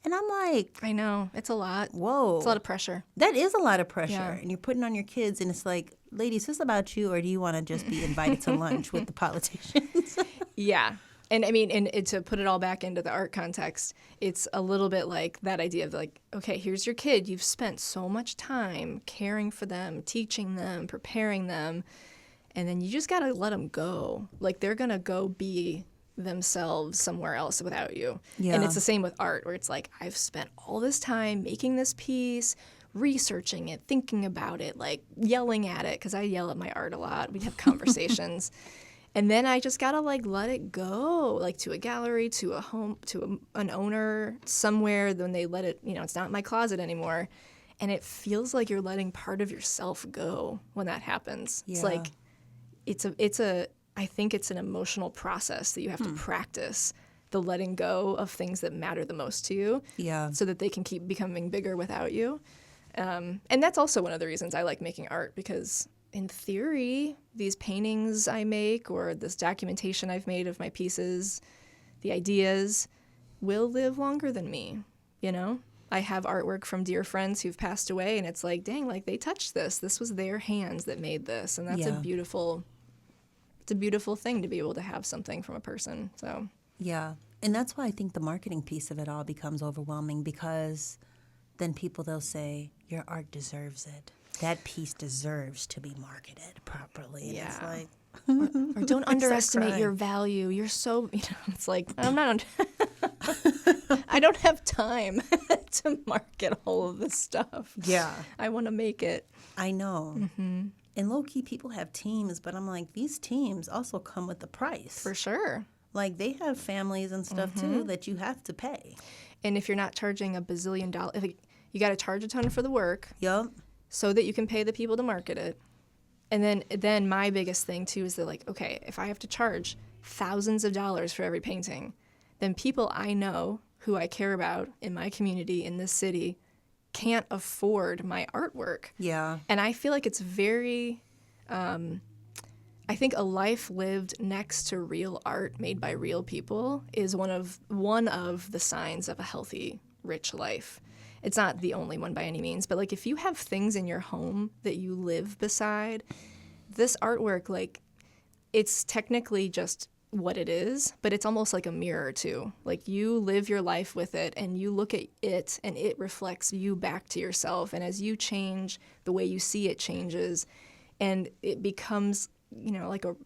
And I'm like, I know. It's a lot. whoa. It's a lot of pressure. That is a lot of pressure. Yeah. And you're putting on your kids, and it's like, ladies, is this about you, or do you want to just be invited to lunch with the politicians? Yeah. And I mean, and to put it all back into the art context, it's a little bit like that idea of like, okay, here's your kid. You've spent so much time caring for them, teaching them, preparing them, and then you just got to let them go. Like, they're going to go be themselves somewhere else without you. Yeah. And it's the same with art, where it's like, I've spent all this time making this piece, researching it, thinking about it, like yelling at it, because I yell at my art a lot. We'd have conversations. And then I just got to like let it go, like to a gallery, to a home, to an owner somewhere. Then they let it, it's not in my closet anymore. And it feels like you're letting part of yourself go when that happens. Yeah. It's like, I think it's an emotional process that you have to practice, the letting go of things that matter the most to you. Yeah. So that they can keep becoming bigger without you. And that's also one of the reasons I like making art, because in theory, these paintings I make or this documentation I've made of my pieces, the ideas, will live longer than me, I have artwork from dear friends who've passed away, and it's like, dang, like they touched this. This was their hands that made this, and that's a beautiful thing to be able to have something from a person. So Yeah. And that's why I think the marketing piece of it all becomes overwhelming, because then they'll say, your art deserves it. That piece deserves to be marketed properly. And it's like, or don't underestimate crying. your value. You're so, it's like, I'm not, I don't have time to market all of this stuff. Yeah. I want to make it. I know. Mm-hmm. And low-key, people have teams, but I'm like, these teams also come with a price. For sure. Like, they have families and stuff, too, that you have to pay. And if you're not charging $1 bazillion, you got to charge a ton for the work. Yup. So that you can pay the people to market it. And then my biggest thing, too, is that, like, okay, if I have to charge thousands of dollars for every painting, then people I know who I care about in my community, in this city, can't afford my artwork. Yeah. And I feel like it's very, I think a life lived next to real art made by real people is one of the signs of a healthy, rich life. It's not the only one by any means, but like if you have things in your home that you live beside, this artwork, like, it's technically just what it is, but it's almost like a mirror too. Like, you live your life with it and you look at it and it reflects you back to yourself. And as you change, the way you see it changes, and it becomes, you know, like a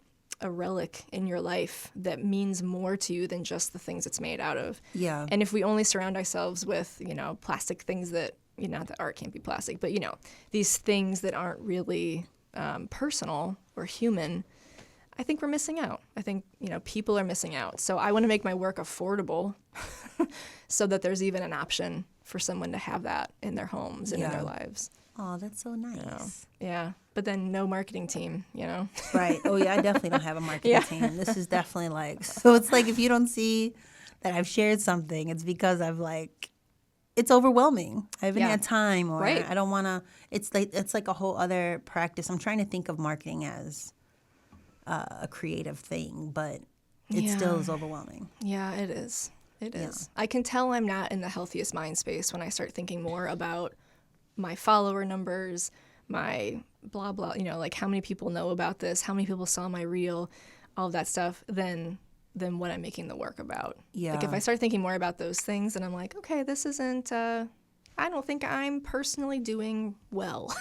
relic in your life that means more to you than just the things it's made out of. Yeah. And if we only surround ourselves with, you know, plastic things that, you know, not that art can't be plastic, but, you know, these things that aren't really personal or human, I think we're missing out. I think, you know, people are missing out. So I want to make my work affordable so that there's even an option for someone to have that in their homes and in their lives. Oh, that's so nice. You know? Yeah. But then no marketing team, you know? Right. Oh, yeah, I definitely don't have a marketing team. This is definitely like, so it's like if you don't see that I've shared something, it's because I've like, it's overwhelming. I haven't had time, or I don't want to, it's like a whole other practice. I'm trying to think of marketing as a creative thing, but it still is overwhelming. Yeah, it is. It is. I can tell I'm not in the healthiest mind space when I start thinking more about my follower numbers, my blah, blah, you know, like how many people know about this, how many people saw my reel, all of that stuff, than what I'm making the work about. Yeah. Like if I start thinking more about those things, and I'm like, okay, this isn't, I don't think I'm personally doing well.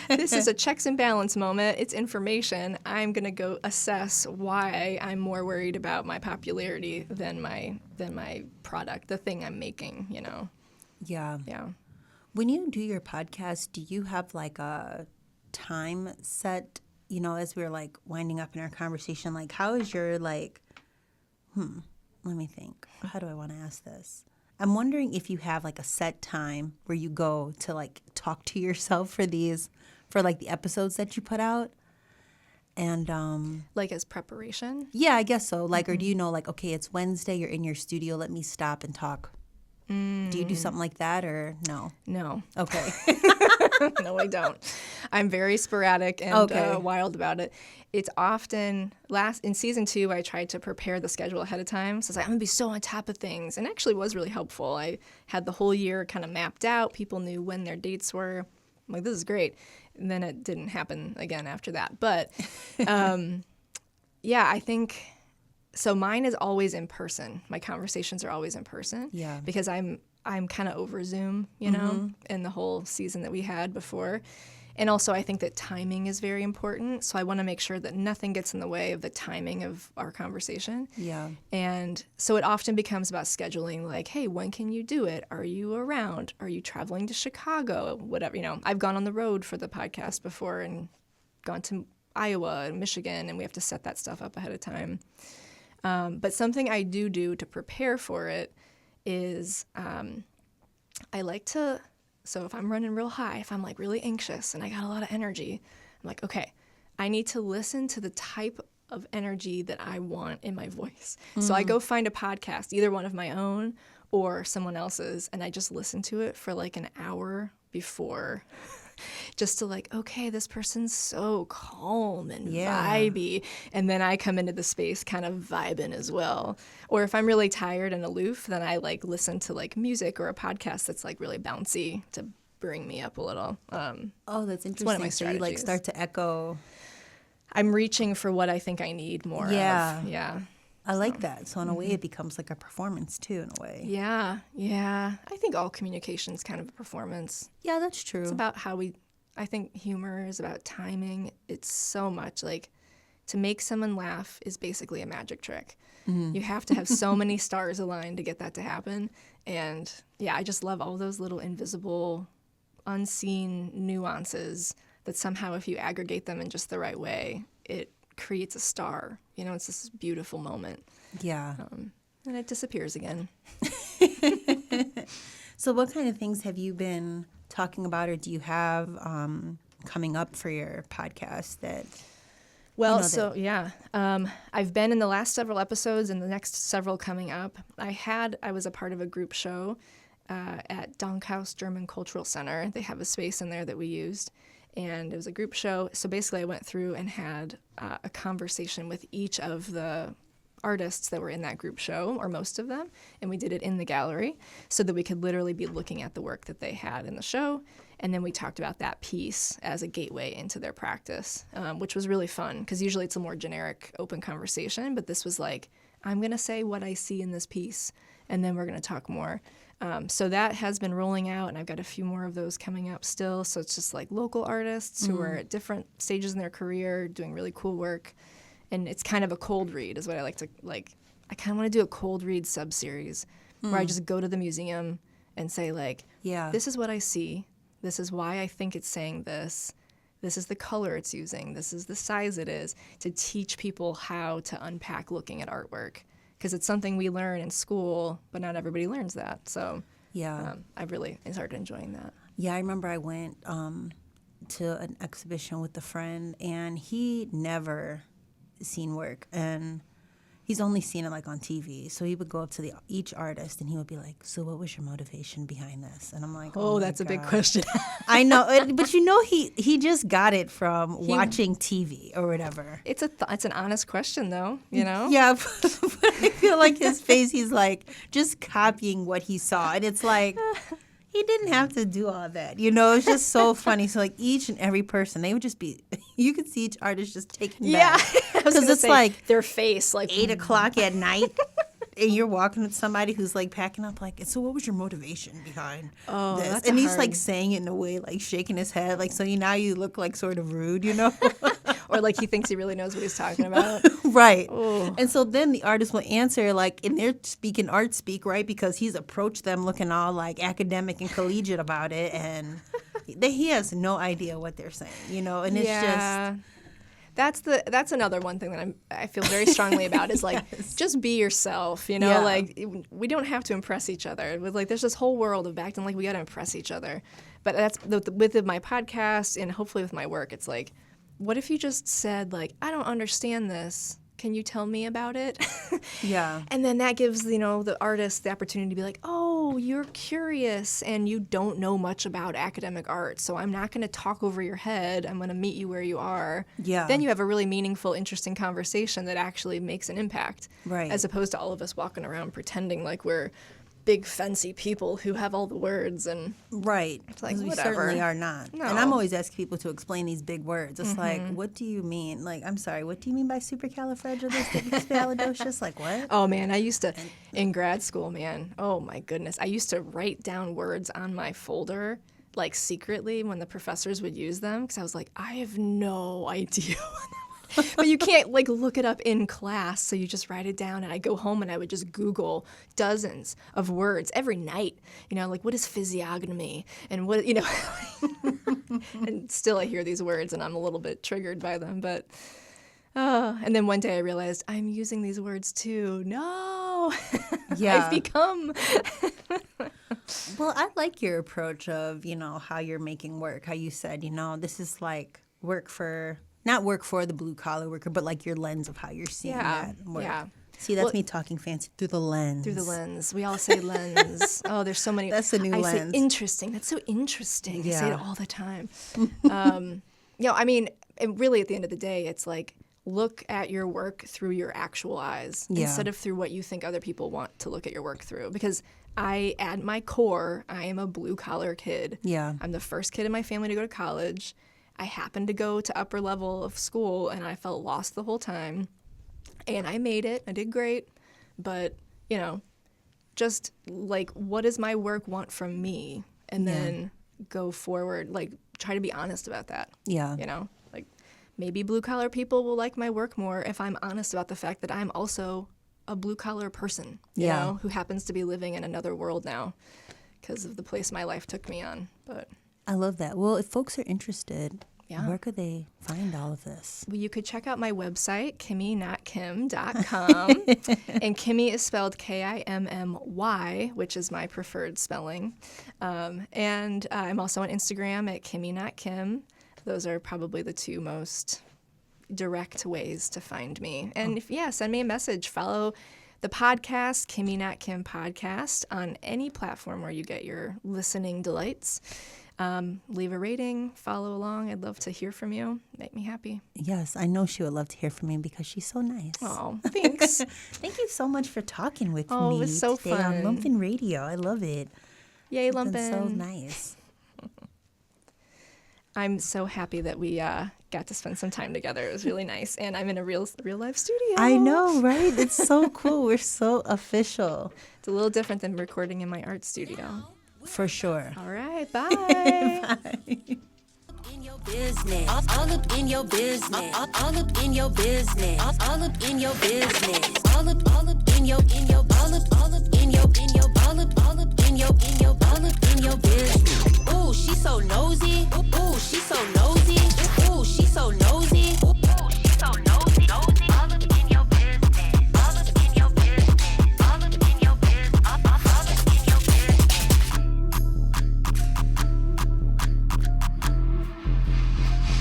This is a checks and balance moment. It's information. I'm going to go assess why I'm more worried about my popularity than my product, the thing I'm making, you know? Yeah. Yeah. When you do your podcast, do you have like a time set, you know, as we're like winding up in our conversation? Like, how is your like, let me think. How do I want to ask this? I'm wondering if you have like a set time where you go to like talk to yourself for like the episodes that you put out. And like as preparation? Yeah, I guess so. Like, or do you know, like, okay, it's Wednesday, you're in your studio, let me stop and talk. Do you do something like that, or no? No. Okay. No, I don't. I'm very sporadic and wild about it. It's often in season 2, I tried to prepare the schedule ahead of time. So I was like, I'm going to be so on top of things. And actually was really helpful. I had the whole year kind of mapped out. People knew when their dates were. I'm like, this is great. And then it didn't happen again after that. But yeah, I think... So mine is always in person. My conversations are always in person. Yeah. Because I'm kind of over Zoom, you know, in the whole season that we had before. And also I think that timing is very important. So I want to make sure that nothing gets in the way of the timing of our conversation. Yeah. And so it often becomes about scheduling, like, hey, when can you do it? Are you around? Are you traveling to Chicago? Whatever, you know. I've gone on the road for the podcast before and gone to Iowa and Michigan, and we have to set that stuff up ahead of time. But something I do to prepare for it is I like to, so if I'm running real high, if I'm like really anxious and I got a lot of energy, I'm like, okay, I need to listen to the type of energy that I want in my voice. So I go find a podcast, either one of my own or someone else's, and I just listen to it for like an hour before just to like, okay, this person's so calm and vibey. And then I come into the space kind of vibing as well. Or if I'm really tired and aloof, then I like listen to like music or a podcast that's like really bouncy to bring me up a little. Oh, that's interesting. It's one of my so you like start to echo. I'm reaching for what I think I need more of. Yeah. I like that. So in a way, it becomes like a performance too, in a way. Yeah. I think all communication is kind of a performance. Yeah, that's true. It's about I think humor is about timing. It's so much like to make someone laugh is basically a magic trick. You have to have so many stars aligned to get that to happen. And yeah, I just love all those little invisible, unseen nuances that somehow if you aggregate them in just the right way, it creates a star. You know, it's this beautiful moment. Yeah. And it disappears again. So what kind of things have you been talking about, or do you have coming up for your podcast that... Well, I've been in the last several episodes and the next several coming up. I was a part of a group show at Donkhaus German Cultural Center. They have a space in there that we used, and it was a group show. So basically I went through and had a conversation with each of the artists that were in that group show, or most of them, and we did it in the gallery so that we could literally be looking at the work that they had in the show. And then we talked about that piece as a gateway into their practice, which was really fun because usually it's a more generic, open conversation. But this was like, I'm going to say what I see in this piece, and then we're going to talk more. So that has been rolling out, and I've got a few more of those coming up still. So it's just like local artists who are at different stages in their career doing really cool work. And it's kind of a cold read is what I like to, like, I kind of want to do a cold read sub-series where I just go to the museum and say, like, this is what I see. This is why I think it's saying this. This is the color it's using. This is the size it is, to teach people how to unpack looking at artwork. Because it's something we learn in school, but not everybody learns that. So I've really started enjoying that. Yeah, I remember I went to an exhibition with a friend, and he never seen work, and he's only seen it like on TV. So he would go up to each artist and he would be like, so what was your motivation behind this? And I'm like, oh that's God. A big question. I know, but he just got it from watching TV or whatever. It's an honest question though, you know? Yeah, but I feel like his face, he's like just copying what he saw, and it's like, he didn't have to do all that. You know, it's just so funny. So, like, each and every person, they would just be, you could see each artist just taking back. Because it's like their face, like 8 o'clock at night, and you're walking with somebody who's like packing up, like, so what was your motivation behind this? That's and he's like saying it in a way, like shaking his head, like, so now you look like sort of rude, you know? Or like he thinks he really knows what he's talking about. Right. Ooh. And so then the artist will answer, like, and they're speaking art speak, right? Because he's approached them looking all like academic and collegiate about it, and he has no idea what they're saying, you know? And it's just... That's another one thing that I feel very strongly about is like, just be yourself, you know, like we don't have to impress each other. With like, there's this whole world of acting like we got to impress each other. But that's with my podcast and hopefully with my work, it's like, what if you just said like, I don't understand this. Can you tell me about it? Yeah. And then that gives, you know, the artist the opportunity to be like, oh, you're curious and you don't know much about academic art, so I'm not going to talk over your head. I'm going to meet you where you are. Yeah. Then you have a really meaningful, interesting conversation that actually makes an impact. Right. As opposed to all of us walking around pretending like we're big, fancy people who have all the words. And right. It's like, we whatever. certainly are not. No. And I'm always asking people to explain these big words. It's like, what do you mean? Like, I'm sorry, what do you mean by supercalifragilisticexpialidocious? Like, what? Oh, man, I used to, in grad school, man, oh, my goodness. I used to write down words on my folder, like, secretly when the professors would use them, because I was like, I have no idea what that. But you can't, like, look it up in class, so you just write it down, and I go home and I would just Google dozens of words every night, you know, like, what is physiognomy, and what, you know, and still I hear these words, and I'm a little bit triggered by them, but, and then one day I realized, I'm using these words too. No! Yeah. I've become... Well, I like your approach of, you know, how you're making work, how you said, you know, this is like work for... Not work for the blue-collar worker, but like your lens of how you're seeing that work. Yeah. See, that's me talking fancy. Through the lens. Through the lens. We all say lens. Oh, there's so many. That's a new lens. I say interesting. That's so interesting. Yeah. I say it all the time. You know, I mean, really at the end of the day, it's like, look at your work through your actual eyes instead of through what you think other people want to look at your work through. Because at my core, I am a blue-collar kid. Yeah. I'm the first kid in my family to go to college. I happened to go to upper level of school, and I felt lost the whole time. And I made it. I did great. But, you know, just, like, what does my work want from me? And then go forward. Like, try to be honest about that. Yeah. You know? Like, maybe blue-collar people will like my work more if I'm honest about the fact that I'm also a blue-collar person, you know, who happens to be living in another world now because of the place my life took me on. But... I love that. Well, if folks are interested Yeah. Where could they find all of this? Well, you could check out my website, kimmynotkim.com. And Kimmy is spelled Kimmy, which is my preferred spelling. And I'm also on Instagram at kimmynotkim. Those are probably the two most direct ways to find me. And send me a message. Follow the podcast, Kimmy Not Kim Podcast, on any platform where you get your listening delights. Leave a rating, follow along. I'd love to hear from you. Make me happy. Yes, I know she would love to hear from me because she's so nice. Oh, thanks. Thank you so much for talking with me. Oh, it was so today fun. on Lumpin' Radio. I love it. Yay, It's Lumpin'. been so nice. I'm so happy that we got to spend some time together. It was really nice. And I'm in a real life studio. I know, right? It's so cool. We're so official. It's a little different than recording in my art studio. For sure. All right, bye. Bye. In your business, all up in your business, all up in your business, all up in your business, all up in your all up in your all up in your business. Ooh, she's so nosy. Ooh, she's so nosy. Ooh, she's so nosy. Ooh, she's so nosy. All up in your business, all up in your business, all up in your business, all up in your business.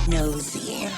Nosy.